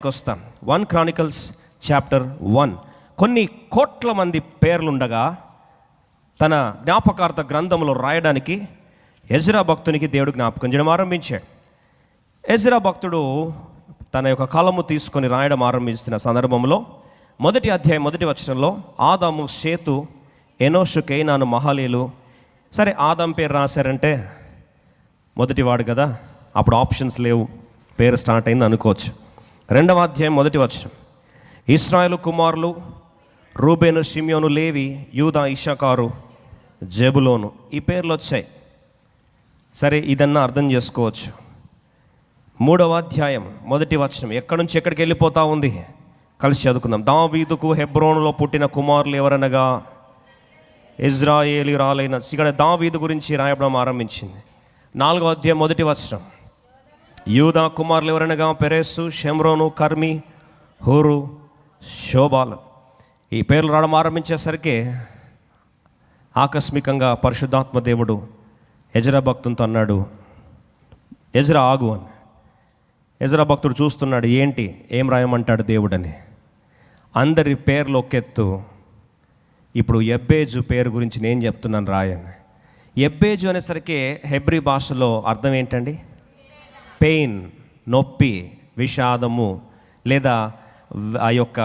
వస్తాం 1 Chronicles chapter 1. కొన్ని కోట్ల మంది పేర్లుండగా తన జ్ఞాపకార్థ గ్రంథంలో రాయడానికి ఎజ్రా భక్తునికి దేవుడు జ్ఞాపకం చేయడం ఆరంభించాడు. ఎజ్రా భక్తుడు తన యొక్క కలము తీసుకొని రాయడం ఆరంభిస్తున్న సందర్భంలో మొదటి అధ్యాయం మొదటి వచనంలో ఆదాము, షేతు, ఎనోషు, కేనాను, మహాలీలు. సరే, ఆదాం పేరు రాశారంటే మొదటివాడు కదా, అప్పుడు ఆప్షన్స్ లేవు, పేరు స్టార్ట్ అయింది అనుకోవచ్చు. రెండవ అధ్యాయం మొదటి వచనం, ఇశ్రాయేలు కుమారులు రూబేను, షిమ్యోను, లేవి, యూదా, ఇశ్శాఖారు, జెబులోను, ఈ పేర్లు వచ్చాయి. సరే, ఇదన్నా అర్థం చేసుకోవచ్చు. మూడవ అధ్యాయం మొదటి వచనం ఎక్కడి నుంచి ఎక్కడికి వెళ్ళిపోతూ ఉంది, కలిసి చదువుకుందాం. దావీదుకు హెబ్రోనులో పుట్టిన కుమారులు ఎవరనగా ఇజ్రాయేలీయులైన. ఇక్కడ దావీదు గురించి రాయడం ఆరంభించింది. నాలుగవ అధ్యాయం మొదటి వచనం, యూదా కుమారులు ఎవరనగా పెరెసు, షెమ్రోను, కర్మి, హూరు, శోబాలు. ఈ పేర్లు రావడం ఆరంభించేసరికి ఆకస్మికంగా పరిశుద్ధాత్మ దేవుడు ఎజ్రా భక్తునితో అన్నాడు, ఎజ్రా ఆగు అని. ఎజ్రా భక్తుడు చూస్తున్నాడు, ఏంటి ఏం రాయమంటాడు దేవుడని. అందరి పేర్లు ఒకెత్తు, ఇప్పుడు ఎబ్బేజు పేరు గురించి నేను చెప్తున్నాను రాయని. ఎబ్బేజు అనేసరికి హెబ్రీ భాషలో అర్థం ఏంటండి? పెయిన్, నొప్పి, విషాదము, లేదా ఆ యొక్క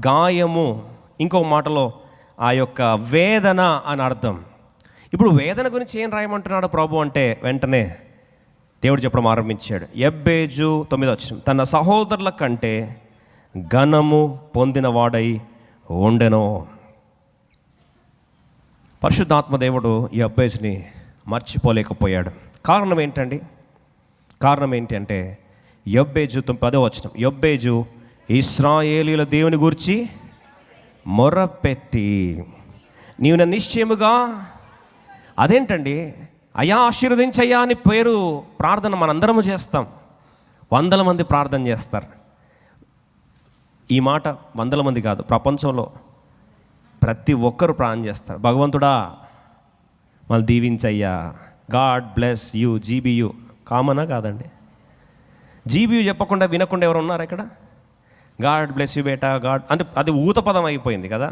గాయము, ఇంకొక మాటలో ఆ యొక్క వేదన అని అర్థం. ఇప్పుడు వేదన గురించి ఏం రాయమంటున్నాడు ప్రభు అంటే వెంటనే దేవుడు చెప్పడం ఆరంభించాడు. ఎబ్బేజు 9వ వచనం, తన సహోదరుల కంటే ఘనము పొందినవాడై ఉండెను. పరిశుద్ధాత్మ దేవుడు ఈ ఎబ్బేజుని మర్చిపోలేకపోయాడు. కారణం ఏంటండి? కారణం ఏంటి అంటే యొబ్బేజు 10వ వచనం, యొబ్బేజు ఇశ్రాయేలీయుల దేవుని గూర్చి మొరపెట్టి నీవు నన్ను నిశ్చయముగా. అదేంటండి, అయా ఆశీర్వదించయ్యా అని పేరు ప్రార్థన మనందరము చేస్తాం. 100 మంది ప్రార్థన చేస్తారు. ఈ మాట 100 మంది కాదు, ప్రపంచంలో ప్రతి ఒక్కరు ప్రార్థన చేస్తారు. భగవంతుడా మళ్ళీ దీవించయ్యా, గాడ్ బ్లెస్ యూ, జీబీయూ కామనా కాదండి? జీబీయూ చెప్పకుండా వినకుండా ఎవరు ఉన్నారు ఇక్కడ? God bless you beta, God అంటే అది ఊత పదం అయిపోయింది కదా.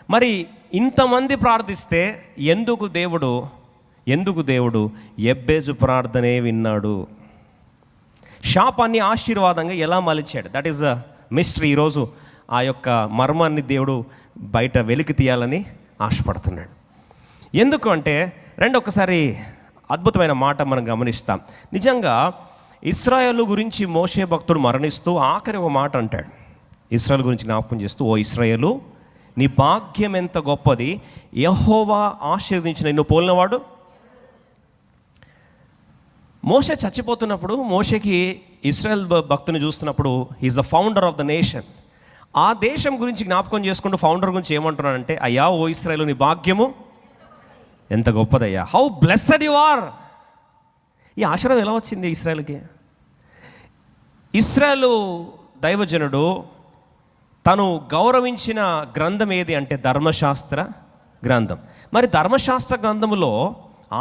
మరి ఇంతమంది ప్రార్థిస్తే ఎందుకు దేవుడు ఎబ్బేజు ప్రార్థనే విన్నాడు? శాపాన్ని ఆశీర్వాదంగా ఎలా మలిచాడు? That is a mystery. ఈరోజు ఆ యొక్క మర్మాన్ని దేవుడు బయట వెలికి తీయాలని ఆశపడుతున్నాడు. ఎందుకు అంటే ఒకసారి అద్భుతమైన మాట మనం గమనిస్తాం. నిజంగా ఇశ్రాయేలు గురించి మోషే భక్తుడు మరణిస్తూ ఆఖరి ఒక మాట అంటాడు. ఇశ్రాయేలు గురించి జ్ఞాపకం చేస్తూ, ఓ ఇశ్రాయేలు, నీ భాగ్యం ఎంత గొప్పది, యెహోవా ఆశీర్వదించిన నిన్ను పోలినవాడు. మోషే చచ్చిపోతున్నప్పుడు, మోషేకి ఇశ్రాయేల్ భక్తుని చూస్తున్నప్పుడు, he's the founder of the nation. ఆ దేశం గురించి జ్ఞాపకం చేసుకుంటూ ఫౌండర్ గురించి ఏమంటున్నాడంటే, అయ్యా ఓ ఇశ్రాయేలు, నీ భాగ్యము ఎంత గొప్పదయ్యా, హౌ బ్లెస్సడ్ యు ఆర్. ఈ ఆశీర్వాదం ఎలా వచ్చింది ఇశ్రాయేలుకి? ఇశ్రాయేలు దైవజనుడు తను గౌరవించిన గ్రంథం ఏది అంటే ధర్మశాస్త్ర గ్రంథం. మరి ధర్మశాస్త్ర గ్రంథములో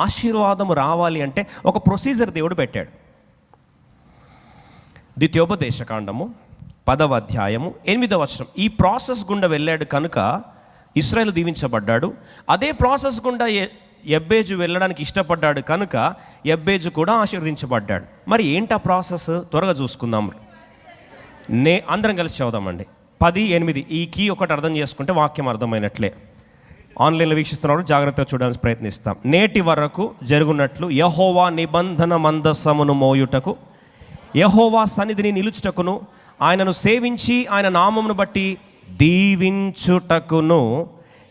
ఆశీర్వాదం రావాలి అంటే ఒక ప్రొసీజర్ దేవుడు పెట్టాడు. ద్వితీయోపదేశకాండము 10వ అధ్యాయము 8వ వచనం, ఈ ప్రాసెస్ గుండా వెళ్ళాడు కనుక ఇశ్రాయేలు దీవించబడ్డాడు. అదే ప్రాసెస్ గుండా ఎబ్బేజు వెళ్ళడానికి ఇష్టపడ్డాడు కనుక ఎబ్బేజు కూడా ఆశీర్వదించబడ్డాడు. మరి ఏంటి ఆ ప్రాసెస్? త్వరగా చూసుకుందాం. అందరం కలిసి చదువుదామండి. 10:8 ఈ కీ ఒకటి అర్థం చేసుకుంటే వాక్యం అర్థమైనట్లే. ఆన్లైన్లో వీక్షిస్తున్నప్పుడు జాగ్రత్తగా చూడడానికి ప్రయత్నిస్తాం. నేటి వరకు జరుగునట్లు యెహోవా నిబంధన మందసమును మోయుటకు, యెహోవా సన్నిధిని నిలుచుటకును, ఆయనను సేవించి ఆయన నామమును బట్టి దీవించుటకును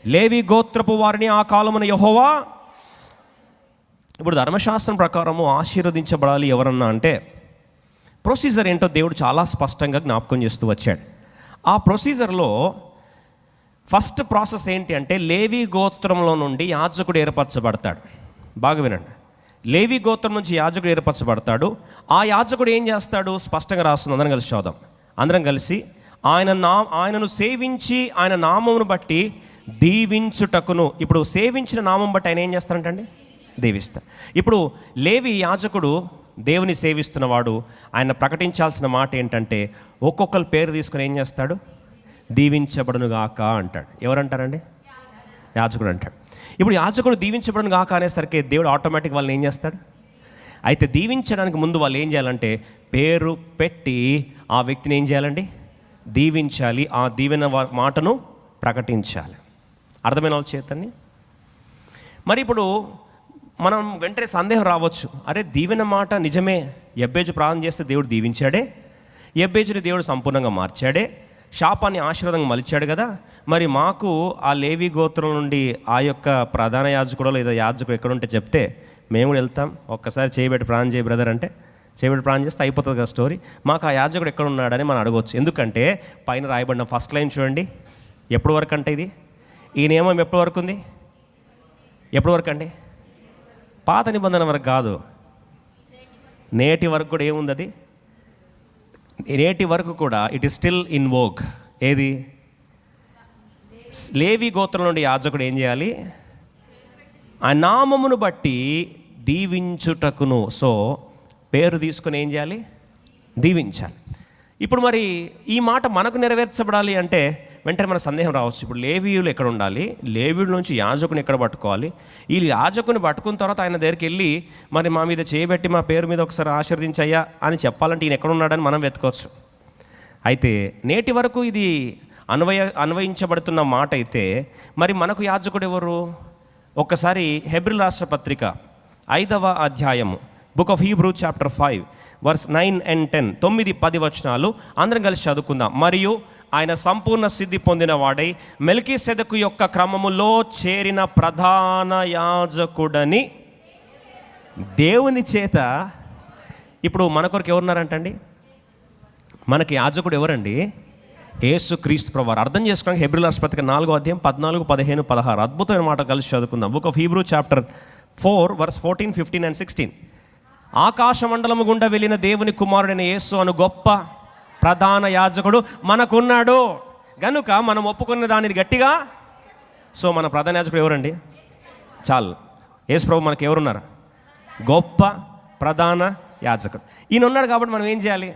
లేవి గోత్రపు వారిని ఆ కాలమున యెహోవా. ఇప్పుడు ధర్మశాస్త్రం ప్రకారము ఆశీర్వదించబడాలి ఎవరన్నా అంటే ప్రొసీజర్ ఏంటో దేవుడు చాలా స్పష్టంగా జ్ఞాపకం చేస్తూ వచ్చాడు. ఆ ప్రొసీజర్లో ఫస్ట్ ప్రాసెస్ ఏంటి అంటే లేవి గోత్రంలో నుండి యాజకుడు ఏర్పరచబడతాడు. బాగా వినండి, లేవి గోత్రం నుంచి యాజకుడు ఏర్పరచబడతాడు. ఆ యాజకుడు ఏం చేస్తాడు? స్పష్టంగా రాస్తుంది, అందరం కలిసి చూద్దాం. అందరం కలిసి, ఆయనను సేవించి ఆయన నామమును బట్టి దీవించుటకును. ఇప్పుడు సేవించిన నామం బట్టి ఆయన ఏం చేస్తారంటండి? దీవిస్తారు. ఇప్పుడు లేవి యాజకుడు దేవుని సేవిస్తున్నవాడు ఆయన ప్రకటించాల్సిన మాట ఏంటంటే ఒక్కొక్కరు పేరు తీసుకుని ఏం చేస్తాడు? దీవించబడును గాక అంటాడు. ఎవరంటారండి? యాజకుడు అంటాడు. ఇప్పుడు యాజకుడు దీవించబడును గాక అనేసరికి దేవుడు ఆటోమేటిక్ వాళ్ళని ఏం చేస్తాడు? అయితే దీవించడానికి ముందు వాళ్ళు ఏం చేయాలంటే పేరు పెట్టి ఆ వ్యక్తిని ఏం చేయాలండి? దీవించాలి. ఆ దీవెన మాటను ప్రకటించాలి. అర్థమైన వాళ్ళ చేతని. మరి ఇప్పుడు మనం వెంటనే సందేహం రావచ్చు, అరే దీవెన మాట నిజమే, యబ్బేజు ప్రార్థన చేస్తే దేవుడు దీవించాడే, యబ్బేజుని దేవుడు సంపూర్ణంగా మార్చాడే, శాపాన్ని ఆశీర్వాదంగా మలిచాడు కదా, మరి మాకు ఆ లేవి గోత్రం నుండి ఆ యొక్క ప్రధాన యాజకుడో లేదా యాజకుడు ఎక్కడుంటే చెప్తే మేము కూడా వెళ్తాం, ఒక్కసారి చేయబెట్టి ప్రాణం చేయ బ్రదర్ అంటే చేయబెట్టి ప్రాణం చేస్తే అయిపోతుంది కదా స్టోరీ. మాకు ఆ యాజకుడు ఎక్కడ ఉన్నాడని మనం అడగవచ్చు. ఎందుకంటే పైన రాయబడిన ఫస్ట్ లైన్ చూడండి, ఎప్పటి వరకు అంటే ఇది ఈ నియమం ఎప్పటి వరకు ఉంది? ఎప్పటి వరకు అండి? పాత నిబంధన వరకు కాదు, నేటి వరకు కూడా ఏముంది? అది నేటి వరకు కూడా it is still in Vogue. ఏది? లేవి గోత్రం నుండి యాజకుడు ఏం చేయాలి? ఆ నామమును బట్టి దీవించుటకును. సో పేరు తీసుకుని ఏం చేయాలి? దీవించాలి. ఇప్పుడు మరి ఈ మాట మనకు నెరవేర్చబడాలి అంటే వెంటనే మన సందేహం రావచ్చు, ఇప్పుడు లేవీయులు ఎక్కడ ఉండాలి, లేవీయుల నుంచి యాజకుని ఎక్కడ పట్టుకోవాలి, ఈ యాజకుని పట్టుకున్న తర్వాత ఆయన దగ్గరికి వెళ్ళి మరి మా మీద చేయబెట్టి మా పేరు మీద ఒకసారి ఆశీర్వదించయ్యా అని చెప్పాలంటే ఈయన ఎక్కడ ఉన్నాడని మనం వెతుకోవచ్చు. అయితే నేటి వరకు ఇది అన్వయించబడుతున్న మాట అయితే మరి మనకు యాజకుడు ఎవరు? ఒక్కసారి హెబ్రీయుల రాష్ట్ర పత్రిక 5వ అధ్యాయము, book of Hebrew chapter 5 verse 9 and 10, 9-10 వచనాలు అందరం కలిసి చదువుకుందాం. మరియు ఆయన సంపూర్ణ సిద్ధి పొందిన వాడై మెల్కీసెదెకు యొక్క క్రమములో చేరిన ప్రధాన యాజకుడని దేవుని చేత. ఇప్పుడు మన కొరకు ఎవరున్నారంటండి? మనకి యాజకుడు ఎవరండి? యేసుక్రీస్తు ప్రభువారు. అర్థం చేసుకోవడానికి హెబ్రీయుల రాష్ట్ర పత్రిక 4వ అధ్యాయం 14, 15, 16 అద్భుతమైన మాట కలిసి చదువుకుందాం. Book of Hebrew chapter 4 verse 14, 15 and 16. ఆకాశ మండలము గుండా వెళ్ళిన దేవుని కుమారుడైన యేసు అను గొప్ప ప్రధాన యాజకుడు మనకున్నాడు గనుక మనం ఒప్పుకున్న దానిని గట్టిగా. సో మన ప్రధాన యాజకుడు ఎవరండి? చాలు, యేసు ప్రభు మనకి ఎవరున్నారు? గొప్ప ప్రధాన యాజకుడు. ఈయన ఉన్నాడు కాబట్టి మనం ఏం చేయాలి?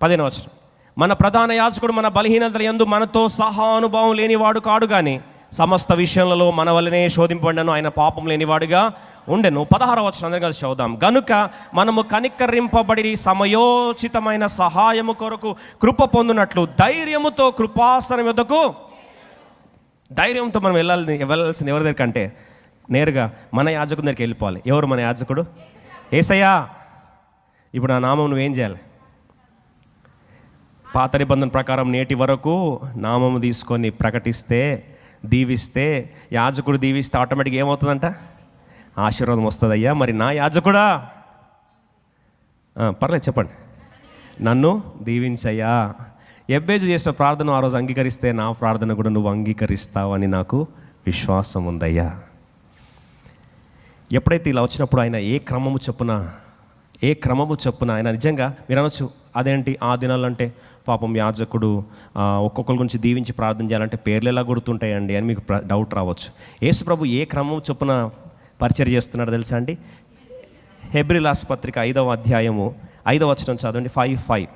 15వ వచనం, మన ప్రధాన యాజకుడు మన బలహీనతల యందు మనతో సహానుభావం లేనివాడు కాడు కానీ సమస్త విషయాలలో మన వల్లనే శోధింపబడినను, ఆయన పాపం లేనివాడుగా ఉండెను. 16వ వచనం అందరం కలిసి చదువుదాం. గనుక మనము కనికరింపబడి సమయోచితమైన సహాయము కొరకు కృప పొందినట్లు ధైర్యముతో కృపాసనం యొద్దకు. ధైర్యంతో మనం వెళ్ళాల్సిన ఎవరి దగ్గర కంటే నేరుగా మన యాజకుడి దగ్గరికి వెళ్ళిపోవాలి. ఎవరు మన యాజకుడు? యేసయ్యా. ఇప్పుడు ఆ నామం నువ్వేం చేయాలి? పాత నిబంధన ప్రకారం నేటి వరకు నామము తీసుకొని ప్రకటిస్తే, దీవిస్తే, యాజకుడు దీవిస్తే ఆటోమేటిక్గా ఏమవుతుందంట? ఆశీర్వాదం వస్తుందయ్యా. మరి నా యాజకుడా, పర్లేదు చెప్పండి, నన్ను దీవించయ్యా. యబ్బేజు చేసిన ప్రార్థన ఆ రోజు అంగీకరిస్తే నా ప్రార్థన కూడా నువ్వు అంగీకరిస్తావని నాకు విశ్వాసం ఉందయ్యా. ఎప్పుడైతే ఇలా వచ్చినప్పుడు ఆయన ఏ క్రమము చొప్పున ఆయన నిజంగా మీరు అనొచ్చు, అదేంటి ఆ దినాలు అంటే పాపం యాజకుడు ఒక్కొక్కరి గురించి దీవించి ప్రార్థన చేయాలంటే పేర్లు ఎలా గుర్తుంటాయండి అని మీకు డౌట్ రావచ్చు. యేసు ప్రభు ఏ క్రమం చొప్పున పరిచర్య చేస్తున్నాడు తెలుసా అండి? హెబ్రీయుల రాష్ట్ర పత్రిక 5వ అధ్యాయము 5వ వచనం చదవండి. 5:5.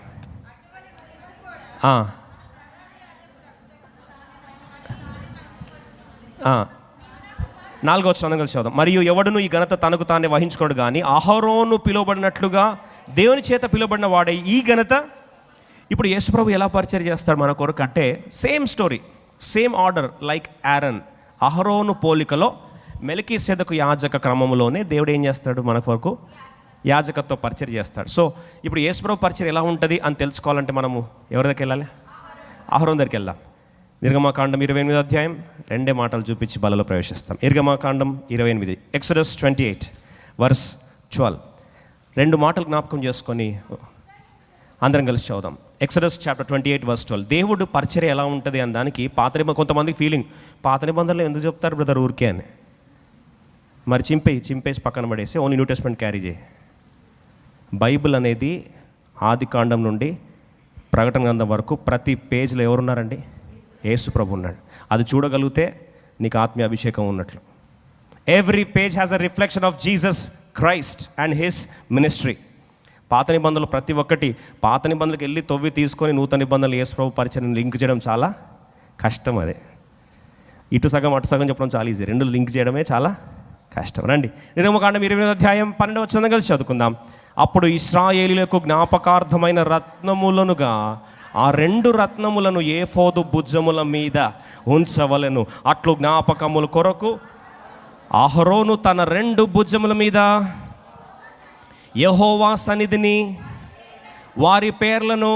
4వ వచనం కలిసి చదువుదాం. మరియు ఎవడును ఈ ఘనత తనకు తానే వహించుకోడు కానీ అహరోను పిలువబడినట్లుగా దేవుని చేత పిలువబడిన వాడే ఈ ఘనత. ఇప్పుడు యేసుప్రభు ఎలా పరిచర్య చేస్తాడు మన కొరకు అంటే same story, same order like Aaron. అహరోను పోలికలో మెల్కీసెదెకు యాజక క్రమంలోనే దేవుడు ఏం చేస్తాడు? మన కొరకు యాజకత్వ పరిచర్య చేస్తాడు. సో ఇప్పుడు యేసుప్రభు పరిచర్య ఎలా ఉంటుంది అని తెలుసుకోవాలంటే మనము ఎవరి దగ్గరికి వెళ్ళాలి? అహరోను దగ్గరికి వెళ్దాం. నిర్గమాకాండం 28వ అధ్యాయం 2 మాటలు చూపించి బలలో ప్రవేశిస్తాం. నిర్గమాకాండం 28, ఎక్సోడస్ 28 వర్స్ 12. 2 మాటలు జ్ఞాపకం చేసుకొని అందరం కలిసి చదువుదాం. Exodus chapter 28 verse 12. దేవుడు పరిచర్య ఎలా ఉంటుంది అని దానికి కొంతమంది ఫీలింగ్, పాత నిబంధనలు ఎందుకు చెప్తారు బ్రదర్ ఊరికే అని. మరి చింపేసి పక్కన పడేసి ఓన్లీ న్యూ టెస్ట్మెంట్ క్యారీ చేయి. బైబిల్ అనేది ఆది కాండం నుండి ప్రకటన గ్రంథం వరకు ప్రతి పేజ్లో ఎవరున్నారండి? యేసు ప్రభు ఉన్నాడు. అది చూడగలిగితే నీకు ఆత్మీయ అభిషేకం ఉన్నట్లు. Every page has a reflection of Jesus Christ and his ministry. పాత నిబంధనలు ప్రతి ఒక్కటి పాత నిబంధనలకు వెళ్ళి తవ్వి తీసుకొని నూతన నిబంధనలు యేసు ప్రభు పరిచయం లింక్ చేయడం చాలా కష్టం. అదే ఇటు సగం అటు సగం చెప్పడం చాలా ఈజీ, రెండు లింక్ చేయడమే చాలా కష్టం. రండి నిర్గమకాండం 28వ అధ్యాయం 12వ వచనం కలిసి చదువుకుందాం. అప్పుడు ఇశ్రాయేలీయులకు జ్ఞాపకార్థమైన రత్నములనుగా ఆ 2 రత్నములను ఏఫోదు భుజముల మీద ఉంచవలెను. అట్లు జ్ఞాపకముల కొరకు అహరోను తన 2 భుజముల మీద యెహోవా సన్నిధిని వారి పేర్లను,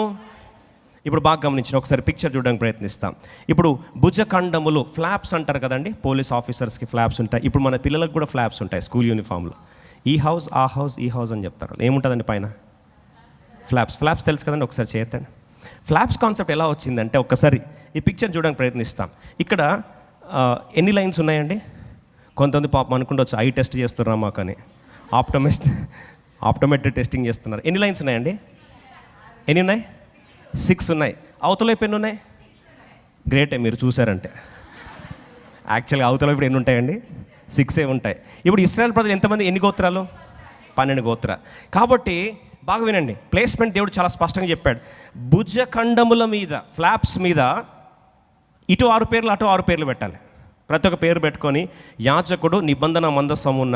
ఇప్పుడు బాగా గమనించిన ఒకసారి పిక్చర్ చూడడానికి ప్రయత్నిస్తాం. ఇప్పుడు భుజఖండములు ఫ్లాప్స్ అంటారు కదండి, పోలీస్ ఆఫీసర్స్కి ఫ్లాప్స్ ఉంటాయి. ఇప్పుడు మన పిల్లలకు కూడా ఫ్లాప్స్ ఉంటాయి స్కూల్ యూనిఫామ్లో. ఈ హౌస్ ఆ హౌస్ ఈ హౌస్ అని చెప్తారు. ఏముంటుందండి పైన? ఫ్లాప్స్ తెలుసు కదండి, ఒకసారి చేయండి. ఫ్లాప్స్ కాన్సెప్ట్ ఎలా వచ్చిందంటే ఒక్కసారి ఈ పిక్చర్ చూడడానికి ప్రయత్నిస్తాం. ఇక్కడ ఎన్ని లైన్స్ ఉన్నాయండి? కొంతమంది పాపం అనుకుంటవచ్చు ఐ టెస్ట్ చేస్తున్నారా మాకు అని, ఆప్టోమెట్రిక్ టెస్టింగ్ చేస్తున్నారు. ఎన్ని లైన్స్ ఉన్నాయండి? ఎన్ని ఉన్నాయి? 6 ఉన్నాయి. అవతల వైపు ఎన్ని ఉన్నాయి? గ్రేటే, మీరు చూసారంటే. యాక్చువల్గా అవతల వైపు ఎన్ని ఉంటాయండి? 6 ఉంటాయి. ఇప్పుడు ఇశ్రాయేల్ ప్రజలు ఎంతమంది? ఎన్ని గోత్రాలు? 12 గోత్రాలు. కాబట్టి బాగా వినండి, ప్లేస్మెంట్ దేవుడు చాలా స్పష్టంగా చెప్పాడు. భుజఖండముల మీద ఫ్లాప్స్ మీద ఇటు 6 పేర్లు అటు 6 పేర్లు పెట్టాలి. ప్రతి ఒక్క పేరు పెట్టుకొని యాజకుడు నిబంధన మందసం ఉన్న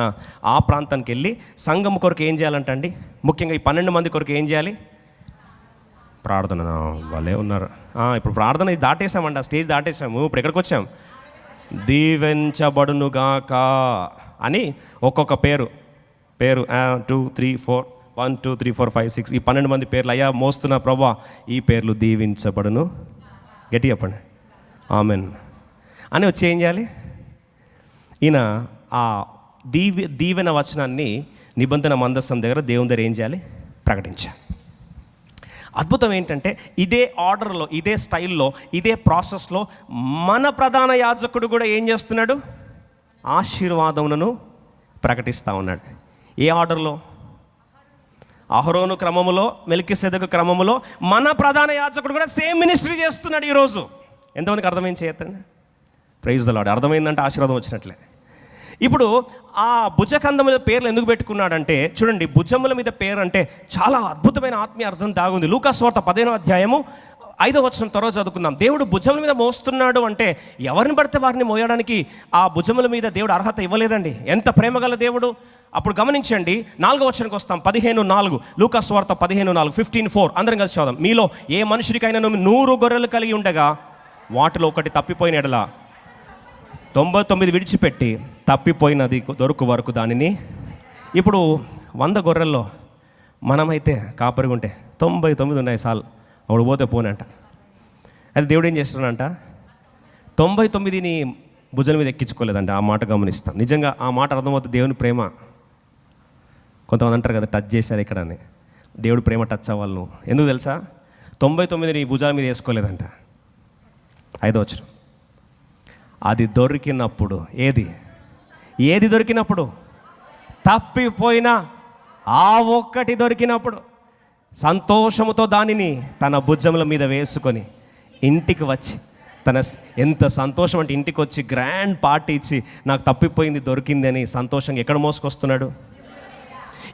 ఆ ప్రాంతానికి వెళ్ళి సంఘం కొరకు ఏం చేయాలంటండి, ముఖ్యంగా ఈ 12 మంది కొరకు ఏం చేయాలి? ప్రార్థన. వాళ్ళే ఉన్నారు. ఇప్పుడు ప్రార్థన దాటేసామండి, ఆ స్టేజ్ దాటేసాము. ఇప్పుడు ఎక్కడికి వచ్చాం? దీవించబడునుగాక అని ఒక్కొక్క పేరు 2 3 4 1 2 3 4 5 6 ఈ 12 మంది పేర్లు అయ్యా మోస్తున్న ప్రభువా ఈ పేర్లు దీవించబడును. గట్టి చెప్పండి ఆమెన్ అని వచ్చి ఏం చేయాలి? ఈయన ఆ దీవెన వచనాన్ని నిబంధన మందసం దగ్గర దేవుని దగ్గర ఏం చేయాలి? ప్రకటించాలి. అద్భుతం ఏంటంటే ఇదే ఆర్డర్లో, ఇదే స్టైల్లో, ఇదే ప్రాసెస్లో మన ప్రధాన యాజకుడు కూడా ఏం చేస్తున్నాడు? ఆశీర్వాదములను ప్రకటిస్తూ ఉన్నాడు. ఏ ఆర్డర్లో? అహరోను క్రమములో, మెల్కీసెదెకు క్రమములో మన ప్రధాన యాజకుడు కూడా సేమ్ మినిస్ట్రీ చేస్తున్నాడు ఈరోజు. ఎంతమందికి అర్థమైంది? చేయొద్దండి. Praise the Lord. అర్థమైందంటే ఆశీర్వాదం వచ్చినట్లే. ఇప్పుడు ఆ భుజఖండముల పేర్లు ఎందుకు పెట్టుకున్నాడంటే చూడండి, భుజముల మీద పేరు అంటే చాలా అద్భుతమైన ఆత్మీయ అర్థం దాగుంది. లూకా సువార్త 15వ అధ్యాయము 5వ వచనం తర్వాత చదువుకుందాం. దేవుడు భుజముల మీద మోస్తున్నాడు అంటే ఎవరిని పడితే వారిని మోయడానికి ఆ భుజముల మీద దేవుడు అర్హత ఇవ్వలేదండి. ఎంత ప్రేమగల దేవుడు. అప్పుడు గమనించండి, 4వ వచనానికి వస్తాం. 15:4 లూకా సువార్త 15:4 15:4 అందరం కలిసి చదుదాం. మీలో ఏ మనుషుడికైనా 100 గొర్రెలు కలిగి ఉండగా వాటిలో ఒకటి తప్పిపోయిన ఎడల 99 విడిచిపెట్టి తప్పిపోయినది దొరుకు వరకు దానిని. ఇప్పుడు 100 గొర్రెల్లో మనమైతే కాపరిగా ఉంటే 99 ఉన్నాయి చాలు, ఒకడు పోతే పోనంట. అది దేవుడు ఏం చేస్తున్నాడంట? 99ని భుజం మీద ఎక్కించుకోలేదంట. ఆ మాట గమనిస్తాం. నిజంగా ఆ మాట అర్థమవుతుంది దేవుని ప్రేమ. కొంతమంది అంటారు కదా టచ్ చేశారు ఇక్కడ అని. దేవుడు ప్రేమ టచ్ అవ్వాలి నువ్వు. ఎందుకు తెలుసా? 99ని భుజాల మీద వేసుకోలేదంట. 5వ వచనం, అది దొరికినప్పుడు ఏది దొరికినప్పుడు? తప్పిపోయిన ఆ ఒక్కటి దొరికినప్పుడు సంతోషముతో దానిని తన భుజముల మీద వేసుకొని ఇంటికి వచ్చి ఎంత సంతోషం అంటే ఇంటికి వచ్చి గ్రాండ్ పార్టీ ఇచ్చి నాకు తప్పిపోయింది దొరికింది అని సంతోషంగా ఎక్కడ మోసుకొస్తున్నాడు?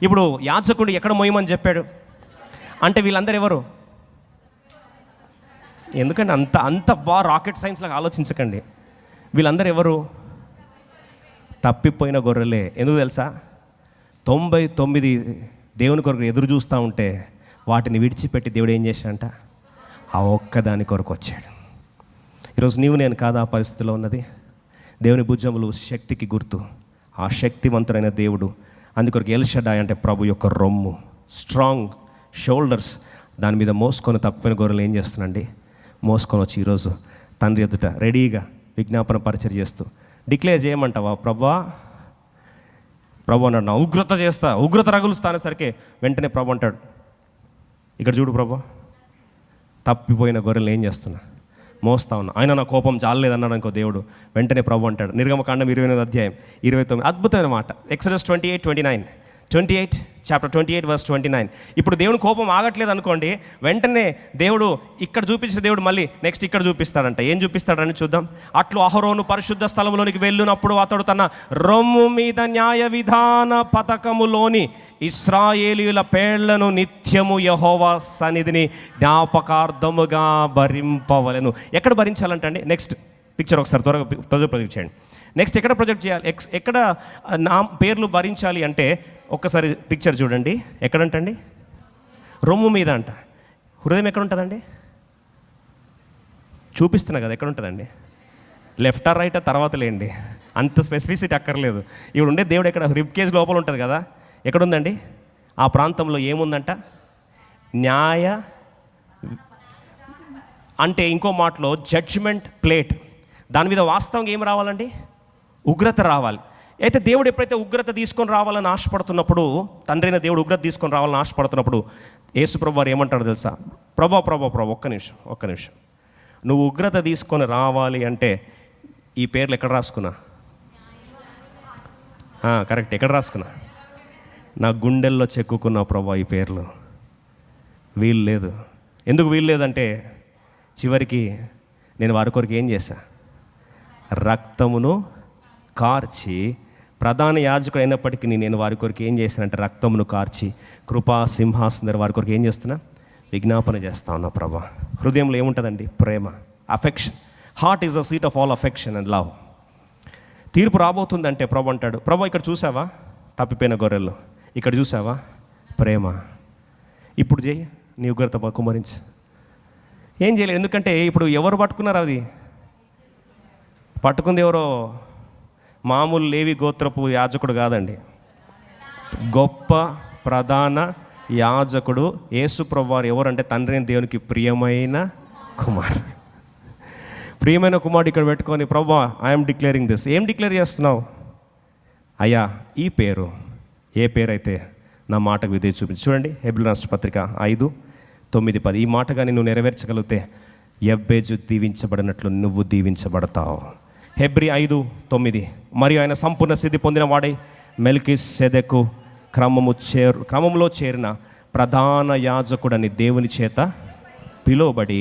ఇప్పుడు యాజకుడు ఎక్కడ మోయమని చెప్పాడు అంటే వీళ్ళందరూ ఎవరు? ఎందుకంటే అంత బాగా రాకెట్ సైన్స్ లాగా ఆలోచించకండి. వీళ్ళందరూ ఎవరు? తప్పిపోయిన గొర్రెలే. ఎందుకు తెలుసా? 99 దేవుని కొరకు ఎదురు చూస్తూ ఉంటే వాటిని విడిచిపెట్టి దేవుడు ఏం చేశాడంట? ఆ ఒక్కదాని కొరకు వచ్చాడు. ఈరోజు నేను కాదా ఆ పరిస్థితిలో ఉన్నది? దేవుని భుజములు శక్తికి గుర్తు. ఆ శక్తివంతుడైన దేవుడు, అందుకొరకు ఎల్ షడ్డాయ్ అంటే ప్రభు యొక్క రొమ్ము, స్ట్రాంగ్ షోల్డర్స్, దాని మీద మోసుకొని తప్పిపోయిన గొర్రెలు ఏం చేస్తున్నాండి? మోసుకొని వచ్చి ఈరోజు తండ్రి ఎదుట రెడీగా విజ్ఞాపన పరిచయం చేస్తూ డిక్లేర్ చేయమంటావా? ప్రభు అన్నాడు, నా ఉగ్రత రగులుస్తా అనేసరికి వెంటనే ప్రభు అంటాడు, ఇక్కడ చూడు ప్రభు, తప్పిపోయిన గొర్రెలు ఏం చేస్తున్నా? మోస్తా ఉన్నా. ఆయన నా కోపం జాలలేదన్నాడు అనుకో దేవుడు. వెంటనే ప్రభు అంటాడు, నిర్గమకాండం 28వ అధ్యాయం 29 అద్భుతమైన మాట. Exodus 28:29 28, chapter 28 verse 29. ఇప్పుడు దేవుని కోపం ఆగట్లేదు అనుకోండి, వెంటనే దేవుడు ఇక్కడ చూపించే దేవుడు మళ్ళీ నెక్స్ట్ ఇక్కడ చూపిస్తాడంట. ఏం చూపిస్తాడని చూద్దాం. అట్లు అహరోను పరిశుద్ధ స్థలంలోనికి వెళ్ళినప్పుడు అతడు తన రొమ్ము మీద న్యాయ విధాన పథకములోని ఇశ్రాయేలీయుల పేర్లను నిత్యము యెహోవా సన్నిధిని జ్ఞాపకార్థముగా భరింపవలెను. ఎక్కడ భరించాలంటండి? నెక్స్ట్ పిక్చర్ ఒకసారి త్వరగా ప్రొజెక్ట్ చేయండి. నెక్స్ట్ ఎక్కడ ప్రొజెక్ట్ చేయాలి? ఎక్కడ నా పేర్లు భరించాలి అంటే ఒక్కసారి పిక్చర్ చూడండి. ఎక్కడంటండి? రొమ్ము మీద అంట. హృదయం ఎక్కడ ఉంటుందండి? చూపిస్తున్నా కదా, ఎక్కడ ఉంటుందండి? లెఫ్టా రైటా తర్వాత లేండి, అంత స్పెసిఫిసిటీ అక్కర్లేదు. ఇప్పుడు ఉండే దేవుడు ఎక్కడ? రిబ్ కేజ్ లోపల ఉంటుంది కదా, ఎక్కడుందండి? ఆ ప్రాంతంలో ఏముందంట? న్యాయ అంటే ఇంకో మాటలో జడ్జిమెంట్ ప్లేట్. దాని మీద వాస్తవంగా ఏం రావాలండి? ఉగ్రత రావాలి. అయితే దేవుడు ఎప్పుడైతే ఉగ్రత తీసుకొని రావాలని ఆశపడుతున్నప్పుడు, తండ్రైన దేవుడు ఉగ్రత తీసుకొని రావాలని ఆశపడుతున్నప్పుడు యేసుప్రభు వారు ఏమంటాడు తెలుసా? ప్రభా ఒక్క నిమిషం, నువ్వు ఉగ్రత తీసుకొని రావాలి అంటే ఈ పేర్లు ఎక్కడ రాసుకున్నా? కరెక్ట్, ఎక్కడ రాసుకున్నా? నా గుండెల్లో చెక్కుకున్నా ప్రభా ఈ పేర్లు. వీలు లేదు. ఎందుకు వీలు లేదంటే చివరికి నేను వారి కొరకు ఏం చేశా? రక్తమును కార్చి, ప్రధాన యాజకుడు అయినప్పటికీ నేను వారి కొరకు ఏం చేశానంటే రక్తమును కార్చి కృపా సింహాసనం దగ్గర వారి కొరకు ఏం చేస్తున్నా? విజ్ఞాపన చేస్తా ఉన్నా ప్రభా. హృదయంలో ఏముంటుందండి? ప్రేమ, affection. Heart is the seat of all affection and love. తీర్పు రాబోతుందంటే ప్రభు అంటాడు, ప్రభు ఇక్కడ చూసావా తప్పిపోయిన గొర్రెలు, ఇక్కడ చూసావా ప్రేమ, ఇప్పుడు చేయి నీ ఉగ్రత కుమరించి. ఏం చేయలేదు, ఎందుకంటే ఇప్పుడు ఎవరు పట్టుకున్నారు? అది పట్టుకుంది ఎవరో మామూలు లేవి గోత్రపు యాజకుడు కాదండి, గొప్ప ప్రధాన యాజకుడు యేసుప్రభువు వారు. ఎవరంటే తండ్రి దేవునికి ప్రియమైన కుమారుడు. ప్రియమైన కుమారుడు ఇక్కడ పెట్టుకొని ప్రభువా ఐఎమ్ డిక్లేరింగ్ దిస్. ఏం డిక్లేర్ చేస్తున్నావు? అయ్యా ఈ పేరు, ఏ పేరు అయితే నా మాటకు విధేయ చూపించి. చూడండి హెబ్రీ రాష్ట్ర పత్రిక 5, 9, 10. ఈ మాట కానీ నువ్వు నెరవేర్చగలిగితే యబ్బేజు దీవించబడినట్లు నువ్వు దీవించబడతావు. హెబ్రీ 5, 9. మరియు ఆయన సంపూర్ణ సిద్ధి పొందిన వాడై మెల్కీసెదెకు క్రమంలో చేరిన ప్రధాన యాజకుడని దేవుని చేత పిలువబడి,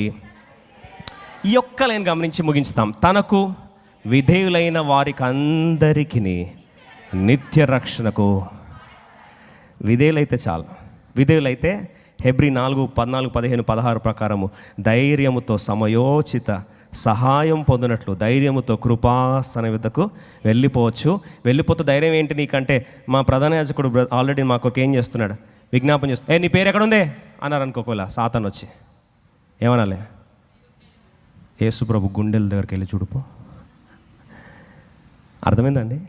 ఈ ఒక్క లైన్ గమనించి ముగించుతాం. తనకు విధేయులైన వారికి అందరికీ నిత్య రక్షణకు. విధేయులైతే చాలు. విధేయులైతే హెబ్రీ 4, 14, 15, 16 ప్రకారము ధైర్యముతో సమయోచిత సహాయం పొందినట్లు ధైర్యముతో కృపాసన విద్దకు వెళ్ళిపోవచ్చు. వెళ్ళిపోతే ధైర్యం ఏంటి నీకంటే, మా ప్రధాన యాజకుడు ఆల్రెడీ మాకు ఏం చేస్తున్నాడు? విజ్ఞాపన చేస్తున్నాడు. నీ పేరు ఎక్కడుందే అన్నారు అనుకోకోలా, సాతాను వచ్చి ఏమనాలి? యేసుప్రభు గుండెల దగ్గరికి వెళ్ళి చూడుపో. అర్థమైందండి?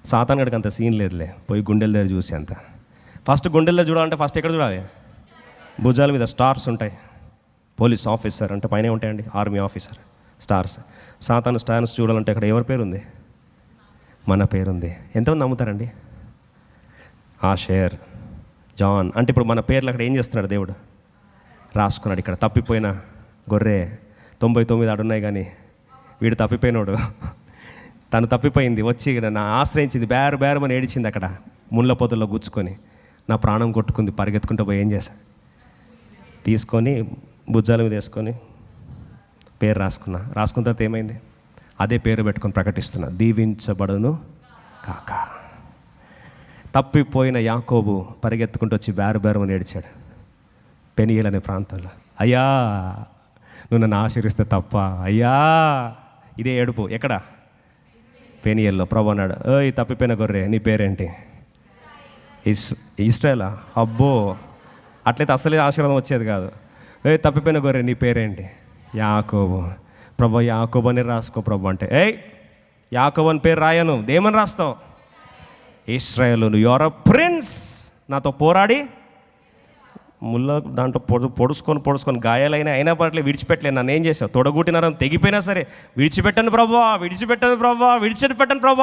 సాతాను గడికి అంత సీన్ లేదులే, పోయి గుండెల దగ్గర చూసి అంత. ఫస్ట్ గుండెల్లో చూడాలంటే ఫస్ట్ ఎక్కడ చూడాలి? భుజాల మీద స్టార్స్ ఉంటాయి. పోలీస్ ఆఫీసర్ అంటే పైన ఉంటాయండి, ఆర్మీ ఆఫీసర్ స్టార్స్. సాతాను స్టార్స్ చూడాలంటే అక్కడ ఎవరి పేరు ఉంది? మన పేరుంది. ఎంతమంది నమ్ముతారండి? ఆషేర్, జాన్ అంటే ఇప్పుడు మన పేర్లు అక్కడ ఏం చేస్తున్నాడు? దేవుడు రాసుకున్నాడు. ఇక్కడ తప్పిపోయిన గొర్రె 99 ఆడున్నాయి కానీ వీడు తప్పిపోయినోడు. తను తప్పిపోయింది, వచ్చి నా ఆశ్రయించింది, బేరమని ఏడిచింది. అక్కడ ముళ్ళ పొదల్లో గుచ్చుకొని నా ప్రాణం కొట్టుకుంది. పరిగెత్తుకుంటూ పోయి ఏం చేశా? తీసుకొని భుజాల మీద వేసుకొని పేరు రాసుకున్న తర్వాత ఏమైంది? అదే పేరు పెట్టుకొని ప్రకటిస్తున్నా, దీవించబడును కాక. తప్పిపోయిన యాకోబు పరిగెత్తుకుంటూ వచ్చి బేరమని ఏడిచాడు పెనియేల్ అనే ప్రాంతంలో. అయ్యా నువ్వు నన్ను ఆశీర్విస్తే తప్ప అయ్యా. ఇదే ఏడుపు ఎక్కడ? పెనియేల్లో. ప్రభు అన్నాడు, ఓయ్ తప్పిపోయిన గొర్రె నీ పేరేంటి? ఇశ్రాయేలా? అబ్బో, అట్లయితే అసలే ఆశీర్వాదం వచ్చేది కాదు. ఏ తప్పిపోయిన గొర్రె నీ పేరేంటి? యాకోబు. ప్రభు యాకోబు అని రాసుకో ప్రభు అంటే, ఏయ్ యాకోబు అని పేరు రాయను, దేమని రాస్తావు? ఇశ్రాయేలు. You are a prince. నాతో పోరాడి ముళ్ళ దాంట్లో పొడుచుకొని గాయాలైనా పట్ల విడిచిపెట్టలేదు. నన్ను ఏం చేసావు? తొడగుట్టినారని తెగిపోయినా సరే విడిచిపెట్టను ప్రభు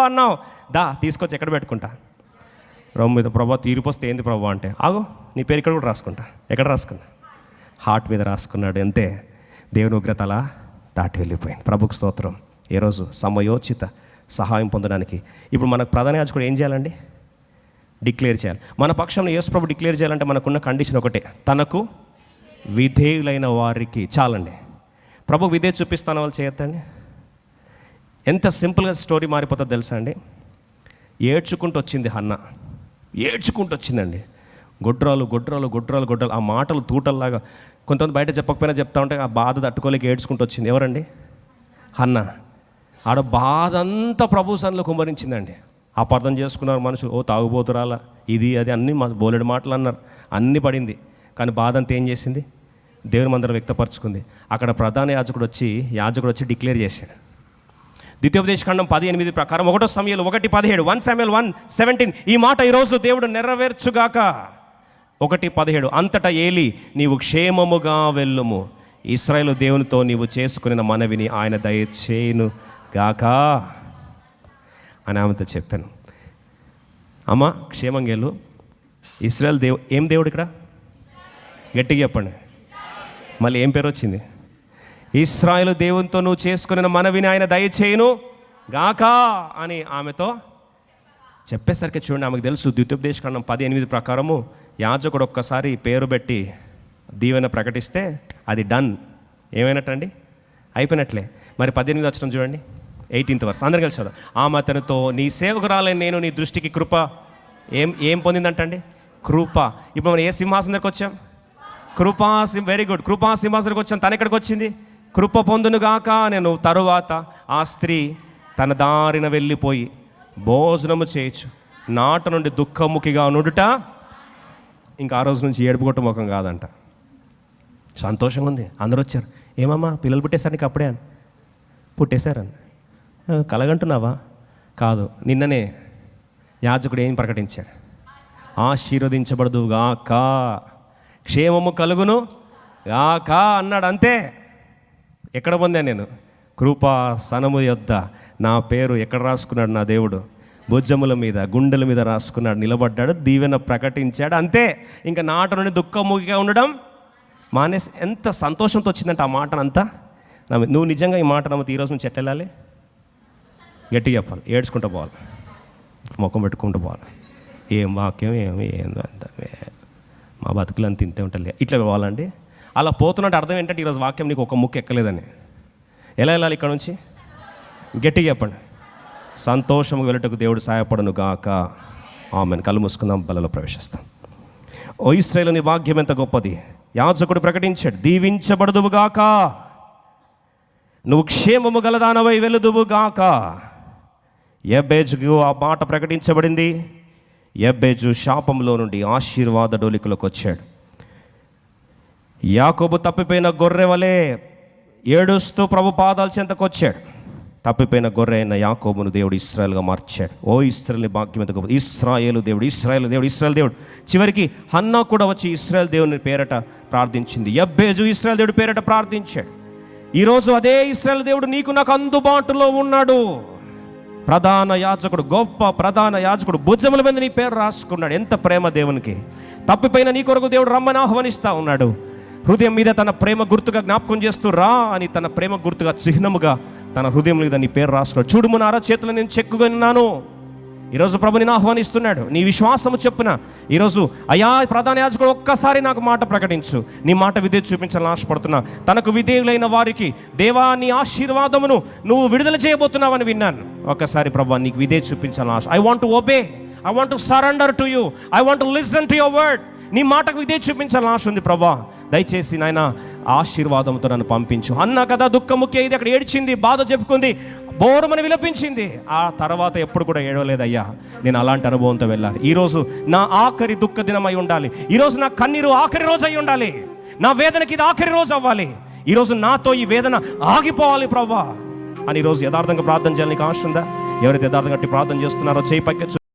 అన్నావు. దా తీసుకొచ్చి ఎక్కడ పెట్టుకుంటా? రొమ్ము మీద. ప్రభా తీరిపోస్తే ఏంది ప్రభు అంటే, ఆగు నీ పేరు ఇక్కడ కూడా రాసుకుంటా. ఎక్కడ రాసుకున్నా? హార్ట్ మీద రాసుకున్నాడు. అంతే, దేవుని ఉగ్రత అలా దాటి వెళ్ళిపోయింది. ప్రభుకు స్తోత్రం. ఈరోజు సమయోచిత సహాయం పొందడానికి ఇప్పుడు మనకు ప్రధాన యాజకుడు ఏం చేయాలండి? డిక్లేర్ చేయాలి. మన పక్షంలో యేసు ప్రభు డిక్లేర్ చేయాలంటే మనకున్న కండిషన్ ఒకటే, తనకు విధేయులైన వారికి. చాలండి. ప్రభు విధేయ చూపిస్తాను వాళ్ళు చేయొద్దండి. ఎంత సింపుల్గా స్టోరీ మారిపోతుందో తెలుసా అండి. ఏడ్చుకుంటూ వచ్చింది హన్న, ఏడ్చుకుంటూ వచ్చిందండి. గొడ్రాలు గొడ్రాలు గొడ్రాలు గొడ్రాలు, ఆ మాటలు తూటల్లాగా. కొంతమంది బయట చెప్పకపోయినా చెప్తా ఉంటే ఆ బాధ తట్టుకోలేక ఏడ్చుకుంటూ వచ్చింది. ఎవరండి? హన్న. ఆడ బాధ అంతా ప్రభు సన్నిధిలో కుమ్మరించిందండి. అపార్థం చేసుకున్నారు మనుషులు, ఓ తాగుబోతురాల ఇది అది అన్నీ బోలెడు మాటలు అన్నారు, అన్నీ పడింది. కానీ బాధ అంతా ఏం చేసింది? దేవుని మందిరం వ్యక్తపరుచుకుంది. అక్కడ ప్రధాన యాజకుడు వచ్చి డిక్లేర్ చేశాడు. ద్వితీయోపదేశకాండం 10:8 ప్రకారం 1 సమూయేలు 1:17, 1 Samuel 1:17, ఈ మాట ఈరోజు దేవుడు నెరవేర్చుగాక. 1:17, అంతటా ఏలి, నీవు క్షేమముగా వెళ్ళుము, ఇశ్రాయేలు దేవునితో నీవు చేసుకున్న మనవిని ఆయన దయచేయును గాక అని ఆమెతో చెప్పాను. అమ్మ క్షేమంగా వెళ్ళు, ఇశ్రాయేలు ఏం దేవుడు ఇక్కడ? గట్టిగా చెప్పండి. మళ్ళీ ఏం పేరు వచ్చింది? ఇశ్రాయేలు దేవునితో నువ్వు చేసుకున్న మనవిని ఆయన దయచేయును గాక అని ఆమెతో చెప్పేసరికి చూడండి, ఆమెకు తెలుసు ద్వితీయోపదేశకాండం 10:8 ప్రకారము యాజకుడు ఒక్కసారి పేరు పెట్టి దీవెన ప్రకటిస్తే అది డన్. ఏమైనట్టండి? అయిపోయినట్లే. మరి 18 వచనం చూడండి, 18th verse, అందరూ కలిసి చదువు. ఆమె అతనితో, నీ సేవకురాలైన నేను నీ దృష్టికి కృప ఏం పొందిందంటండి? కృప. ఇప్పుడు మనం ఏ సింహాసనం దగ్గరికి వచ్చాం? వెరీ గుడ్, కృపా సింహాసనకు వచ్చాం. తను ఎక్కడికి వచ్చింది? కృప పొందునుగాక. నేను తరువాత ఆ స్త్రీ తన దారిన వెళ్ళిపోయి భోజనము చేయొచ్చు, నాట నుండి దుఃఖముఖిగా నుడుట. ఇంకా ఆ రోజు నుంచి ఏడుపుగొట్ట ముఖం కాదంట. సంతోషంగా ఉంది. అందరూ వచ్చారు. ఏమమ్మా పిల్లలు పుట్టేశారు నీకు? అప్పుడే అని పుట్టేశారని. కలగంటున్నావా? కాదు, నిన్ననే యాజకుడు ఏం ప్రకటించాడు? ఆశీర్వదించబడదు గాక, క్షేమము కలుగును గాక అన్నాడు. అంతే. ఎక్కడ పొందా నేను? కృపా సనము యొద్ద నా పేరు ఎక్కడ రాసుకున్నాడు? నా దేవుడు భుజముల మీద గుండెల మీద రాసుకున్నాడు, నిలబడ్డాడు, దీవెన ప్రకటించాడు. అంతే. ఇంకా నాట నుండి దుఃఖముఖిగా ఉండడం మానేసి. ఎంత సంతోషంతో వచ్చిందంటే ఆ మాటనంతా. నువ్వు నిజంగా ఈ మాట నమ్మితే ఈరోజు నుంచి ఎట్లా వెళ్ళాలి? గట్టిగా చెప్పాలి, ఏడ్చుకుంటూ పోవాలి, ముఖం పెట్టుకుంటూ పోవాలి. ఏం వాక్యం ఏందో అంత మా బతుకులు అంత ఇంతే ఉంటుంది, ఇట్లా పోవాలండి. అలా పోతున్నట్టు అర్థం ఏంటంటే ఈరోజు వాక్యం నీకు ఒక ముక్క ఎక్కలేదని. ఎలా వెళ్ళాలి ఇక్కడ నుంచి? గట్టిగా చెప్పండి, సంతోషము వెళ్ళటకు దేవుడు సహాయపడను గాక. ఆమెను. కళ్ళు మూసుకుందాం, బలలో ప్రవేశిస్తాం. ఓ ఇశ్రాయేలు, నీ భాగ్యం ఎంత గొప్పది. యాజకుడు ప్రకటించాడు, దీవించబడుదువుగాక, నువ్వు క్షేమము గలదానవై వెలుదువుగాక. యెబెజుకు ఆ మాట ప్రకటించబడింది. యెబెజు శాపంలో నుండి ఆశీర్వాద డోలికలోకి వచ్చాడు. యాకోబు తప్పిపోయిన గొర్రె వలె ఏడుస్తూ ప్రభు పాదాల చెంతకు వచ్చాడు. తప్పిపోయిన గొర్రె అయిన యాకోబును దేవుడు ఇశ్రాయేలుగా మార్చాడు. ఓ ఇశ్రాయేలు భాగ్యం ఎంత గొప్పది. ఇశ్రాయేలు దేవుడు, ఇశ్రాయేలు దేవుడు, ఇశ్రాయేలు దేవుడు. చివరికి హన్నా కూడా వచ్చి ఇశ్రాయేలు దేవుని పేరట ప్రార్థించింది. యెబెజు ఇశ్రాయేలు దేవుడి పేరట ప్రార్థించాడు. ఈరోజు అదే ఇశ్రాయేలు దేవుడు నీకు నాకు అందుబాటులో ఉన్నాడు. ప్రధాన యాజకుడు, గొప్ప ప్రధాన యాజకుడు భుజముల మీద నీ పేరు రాసుకున్నాడు. ఎంత ప్రేమ దేవునికి. తప్పిపోయిన నీ కొరకు దేవుడు రమ్మని ఆహ్వానిస్తూ ఉన్నాడు. హృదయం మీద తన ప్రేమ గుర్తుగా జ్ఞాపకం చేస్తూ రా అని తన ప్రేమ గుర్తుగా చిహ్నముగా తన హృదయం మీద నీ పేరు రాసుకున్నాడు. చూడుము నా చేతులు నేను చెక్కుగా ఉన్నాను. ఈరోజు ప్రభు నేను ఆహ్వానిస్తున్నాడు. నీ విశ్వాసము చెప్పున ఈరోజు అయా ప్రధాన యాజకుడు ఒక్కసారి నాకు మాట ప్రకటించు, నీ మాట విధేయత చూపించాలని ఆశపడుతున్నా. తనకు విధేయులైన వారికి దేవా నీ ఆశీర్వాదమును నువ్వు విడుదల చేయబోతున్నావని విన్నాను. ఒక్కసారి ప్రభు నీకు విధేయత చూపించాలని ఆశ. I want to obey, I want to surrender to you, I want to listen to your word. నీ మాటకు విధేయత చూపించాలని ఆశ ఉంది ప్రభా. దయచేసి నాయన ఆశీర్వాదంతో నన్ను పంపించు. అన్నా కదా దుఃఖముఖి అయింది, అక్కడ ఏడ్చింది, బాధ చెప్పుకుంది, బోరుమని విలపించింది. ఆ తర్వాత ఎప్పుడు కూడా ఏడవలేదయ్యా. నేను అలాంటి అనుభవంతో వెళ్ళాలి. ఈరోజు నా ఆఖరి దుఃఖ దినమై ఉండాలి. ఈరోజు నా కన్నీరు ఆఖరి రోజు అయి ఉండాలి. నా వేదనకి ఇది ఆఖరి రోజు అవ్వాలి. ఈరోజు నాతో ఈ వేదన ఆగిపోవాలి ప్రభా అని ఈరోజు యథార్థంగా ప్రార్థన చేయాలని ఆశ ఉందా? ఎవరైతే యథార్థంగా ప్రార్థన చేస్తున్నారో చేయి పైకి